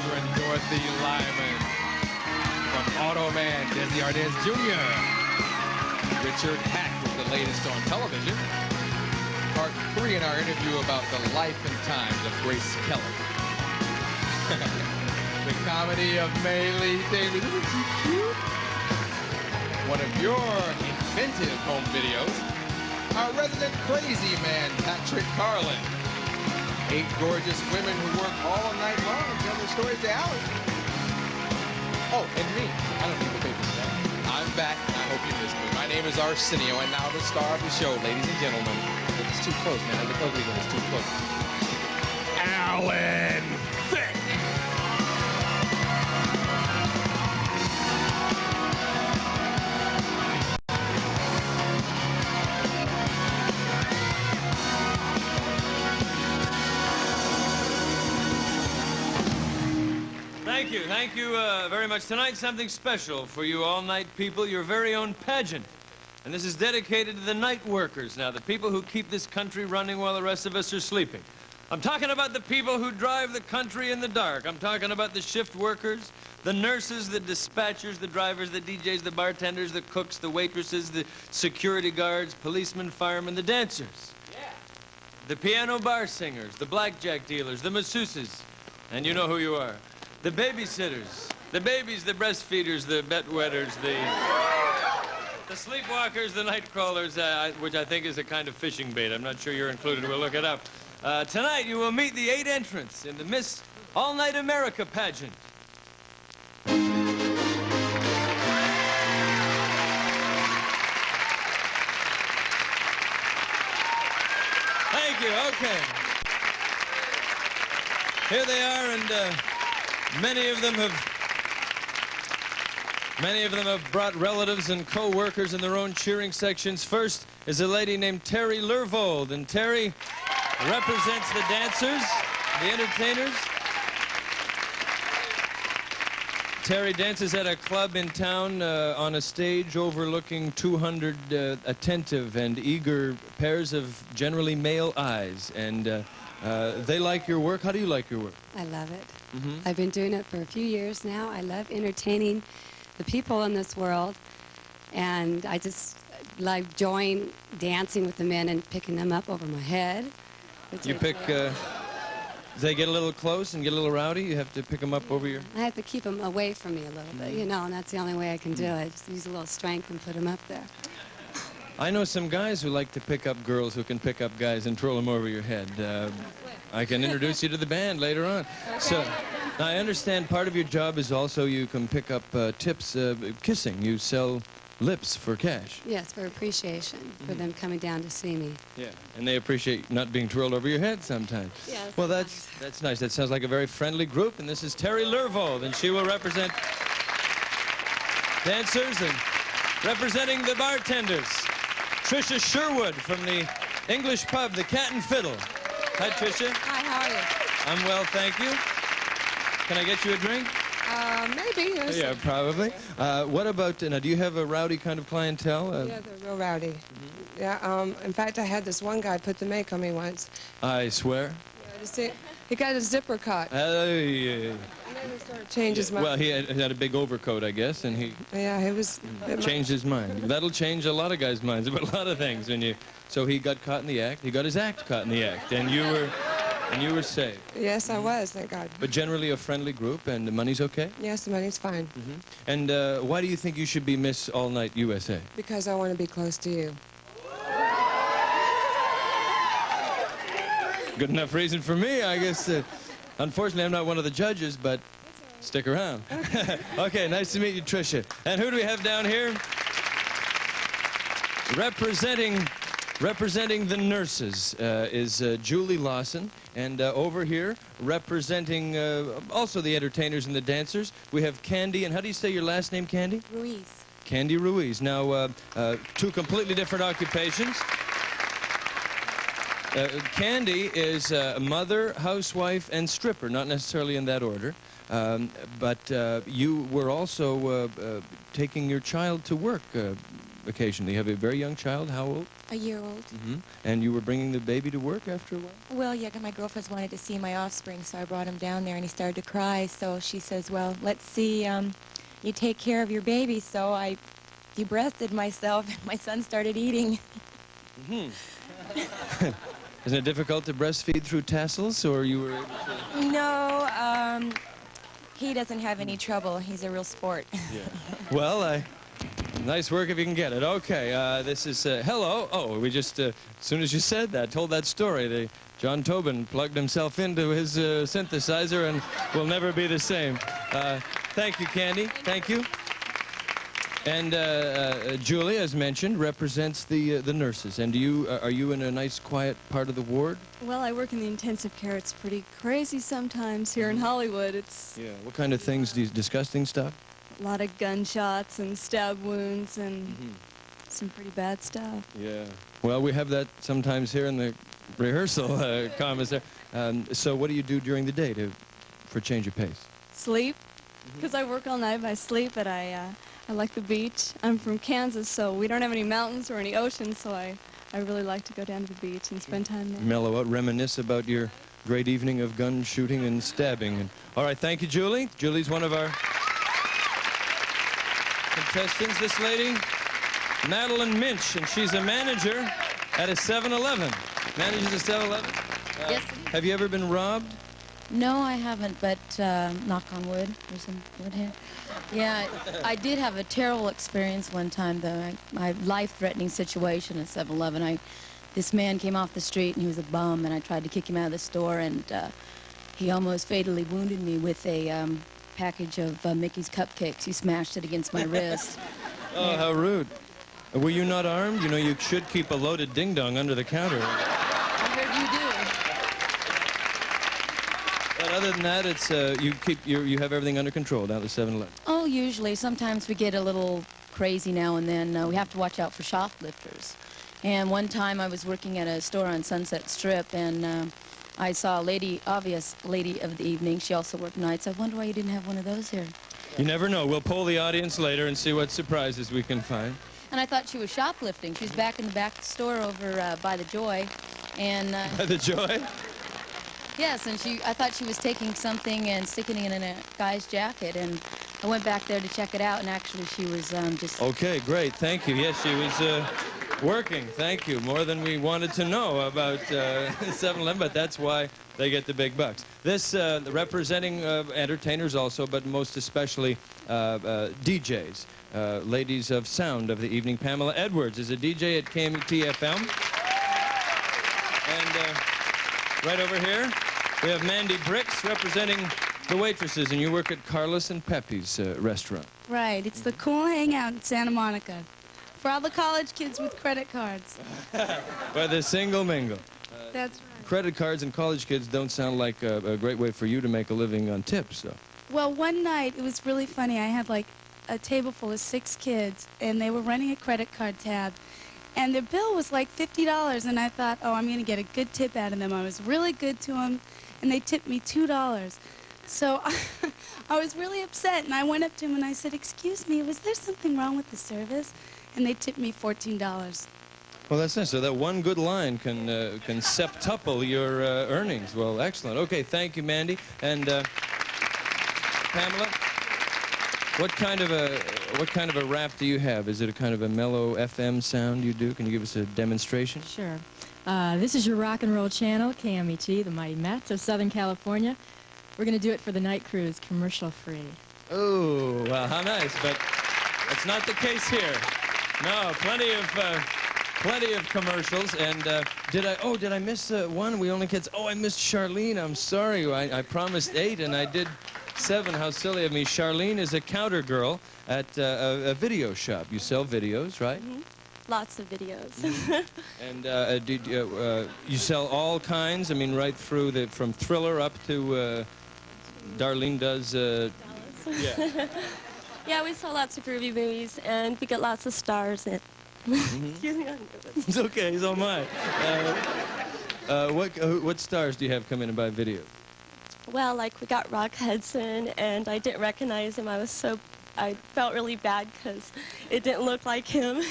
Reverend Dorothy Lyman. From Automan, Desi Arnaz Jr. Richard Hack with the latest on television. Part 3 in our interview about the life and times of Grace Kelly. The comedy of May Lee Davis. Isn't she cute? One of your inventive home videos. Our resident crazy man, Patrick Carlin. 8 gorgeous women who work all night long and tell their stories to Alice. Oh, and me. I don't need the papers for that. I'm back, and I hope you missed me. My name is Arsenio, and now the star of the show, ladies and gentlemen. It's too close, man. I look ugly when it's too close. Alan Thicke. Thank you very much. Tonight's something special for you all-night people, your very own pageant. And this is dedicated to the night workers now, the people who keep this country running while the rest of us are sleeping. I'm talking about the people who drive the country in the dark. I'm talking about the shift workers, the nurses, the dispatchers, the drivers, the DJs, the bartenders, the cooks, the waitresses, the security guards, policemen, firemen, the dancers. Yeah. The piano bar singers, the blackjack dealers, the masseuses. And you know who you are. The babysitters, the babies, the breastfeeders, the bedwetters, the sleepwalkers, the night crawlers, which I think is a kind of fishing bait. I'm not sure you're included. We'll look it up. Tonight, you will meet the 8 entrants in the Miss All Night America pageant. Thank you. Okay. Here they are, and many of them have brought relatives and co-workers in their own cheering sections. First is a lady named Terry Lervold, and Terry represents the dancers, the entertainers. Terry dances at a club in town on a stage overlooking 200 attentive and eager pairs of generally male eyes, and they like your work. How do you like your work? I love it. I've been doing it for a few years now. I love entertaining the people in this world, and I just like enjoying dancing with the men and picking them up over my head. You pick, they get a little close and get a little rowdy, you have to pick them up over your... I have to keep them away from me a little bit, you know, and that's the only way I can do it. Just use a little strength and put them up there. I know some guys who like to pick up girls who can pick up guys and twirl them over your head. I can introduce you to the band later on. Okay. So, now I understand part of your job is also you can pick up tips, kissing. You sell lips for cash. Yes, for appreciation, for them coming down to see me. Yeah, and they appreciate not being twirled over your head sometimes. Yes. Well, that's nice. That sounds like a very friendly group, and this is Terry Lervold, and she will represent dancers and representing the bartenders. Tricia Sherwood from the English pub, the Cat and Fiddle. Hi, Tricia. Hi, how are you? I'm well, thank you. Can I get you a drink? Maybe. Yes. Yeah, probably. What about, now, do you have a rowdy kind of clientele? Yeah, they're real rowdy. Yeah, in fact, I had this one guy put the make on me once. I swear. Yeah, he got his zipper cut. Yeah. And then he sort of changed his mind. Well, he had a big overcoat, I guess, and he changed his mind. That'll change a lot of guys' minds about a lot of things. So he got caught in the act. He got his act caught in the act, and you were safe. Yes, I was, thank God. But generally a friendly group, and the money's okay? Yes, the money's fine. And why do you think you should be Miss All Night USA? Because I want to be close to you. Good enough reason for me, I guess. Unfortunately, I'm not one of the judges, but stick around. Okay, nice to meet you, Tricia. And who do we have down here? Representing the nurses is Julie Lawson. And over here, representing also the entertainers and the dancers, we have Candy. And how do you say your last name, Candy? Ruiz. Candy Ruiz. Now, 2 completely different occupations. Candy is mother, housewife, and stripper, not necessarily in that order. But you were also taking your child to work occasionally. You have a very young child. How old? A year old. Mm-hmm. And you were bringing the baby to work after a while? Well, yeah, 'cause my girlfriends wanted to see my offspring, so I brought him down there, and he started to cry. So she says, well, let's see, you take care of your baby. So I debreasted myself, and my son started eating. Mm-hmm. Isn't it difficult to breastfeed through tassels, or you were able to... No, he doesn't have any trouble. He's a real sport. Yeah. Well, nice work if you can get it. Okay, this is, hello. Oh, we just, as soon as you said that, told that story, John Tobin plugged himself into his synthesizer and will never be the same. Thank you, Candy. Thank you. And Julie, as mentioned, represents the nurses. And are you in a nice, quiet part of the ward? Well, I work in the intensive care. It's pretty crazy sometimes here in Hollywood. It's Yeah. What kind of things? Disgusting stuff? a lot of gunshots and stab wounds and some pretty bad stuff. Yeah. Well, we have that sometimes here in the rehearsal, commissary. So what do you do during the day for change of pace? Sleep, because I work all night. I sleep, but I like the beach. I'm from Kansas, so we don't have any mountains or any oceans, so I really like to go down to the beach and spend time there. Mellow out, reminisce about your great evening of gun shooting and stabbing. All right, thank you, Julie. Julie's one of our contestants. This lady, Madeline Minch, and she's a manager at a 7-Eleven. Manages a 7-Eleven? Yes. Have you ever been robbed? No, I haven't, but knock on wood. There's some wood here. Yeah, I did have a terrible experience one time, though. My life-threatening situation at 7-Eleven. This man came off the street, and he was a bum, and I tried to kick him out of the store, and he almost fatally wounded me with a package of Mickey's cupcakes. He smashed it against my wrist. Oh, how rude. Were you not armed? You know, you should keep a loaded ding-dong under the counter. I heard you do. But other than that, it's you have everything under control down at the 7-Eleven. Oh, usually. Sometimes we get a little crazy now and then. We have to watch out for shoplifters. And one time I was working at a store on Sunset Strip, and I saw a lady, obvious lady of the evening. She also worked nights. I wonder why you didn't have one of those here. You never know. We'll poll the audience later and see what surprises we can find. And I thought she was shoplifting. She's back in the back of the store over by the Joy. And By the Joy? yes, and I thought she was taking something and sticking it in a guy's jacket. And I went back there to check it out, and actually she was just... Okay, great. Thank you. Yes, she was working. Thank you. More than we wanted to know about 7-Eleven, but that's why they get the big bucks. This representing entertainers also, but most especially DJs. Ladies of sound of the evening. Pamela Edwards is a DJ at KMT-FM. And right over here, we have Mandy Bricks representing the waitresses, and you work at Carlos and Pepe's restaurant. Right. It's the cool hangout in Santa Monica for all the college kids with credit cards. By the single mingle. That's right. Credit cards and college kids don't sound like a great way for you to make a living on tips, though. Well, one night, it was really funny. I had like a table full of 6 kids, and they were running a credit card tab. And their bill was like $50, and I thought, oh, I'm going to get a good tip out of them. I was really good to them, and they tipped me $2. So I was really upset, and I went up to them and I said, excuse me, was there something wrong with the service? And they tipped me $14. Well, that's nice. So that one good line can septuple your earnings. Well, excellent. Okay, thank you, Mandy. And Pamela, what kind of a rap do you have? Is it a kind of a mellow FM sound you do? Can you give us a demonstration? Sure. This is your rock and roll channel, KMET, the Mighty Mets of Southern California. We're going to do it for the night cruise, commercial free. Oh, well, how nice. But that's not the case here. No, plenty of commercials. And did I miss one? We only kids. Oh, I missed Charlene. I'm sorry. I promised 8 and I did 7. How silly of me. Charlene is a counter girl at a video shop. You sell videos, right? Mm-hmm. Lots of videos. And you sell all kinds. I mean, right through from thriller up to Darlene does. Yeah. Yeah, we sell lots of groovy movies, and we get lots of stars in. Excuse me, I'm nervous. It's okay. It's all mine. What stars do you have come in and buy videos? Well, like we got Rock Hudson, and I didn't recognize him. I was so I felt really bad because it didn't look like him.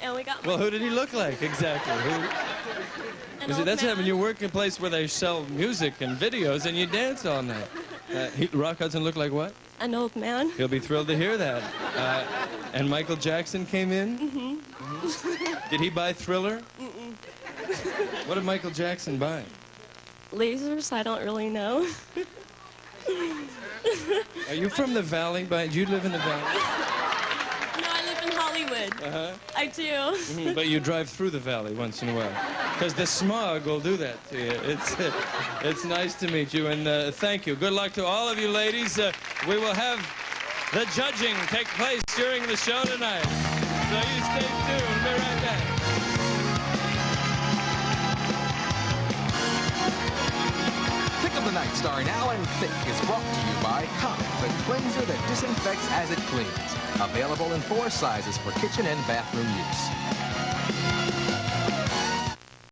And we got Well, who did he look like exactly? That's happening. You work in a place where they sell music and videos, and you dance all night. Rock Hudson looked like what? an old man. He'll be thrilled to hear that. And Michael Jackson came in? Mm-hmm. Did he buy Thriller? Mm-mm. What did Michael Jackson buy? Lasers? I don't really know. Are you from the Valley? Do you live in the Valley? No, I live in Hollywood. Uh-huh. I do. But you drive through the Valley once in a while. Because the smog will do that to you. It's nice to meet you, and thank you. Good luck to all of you ladies. We will have the judging take place during the show tonight. So you stay tuned. We'll be right back. Thicke of the Night, starring Alan Thicke, is brought to you by Comp, the cleanser that disinfects as it cleans. Available in 4 sizes for kitchen and bathroom use.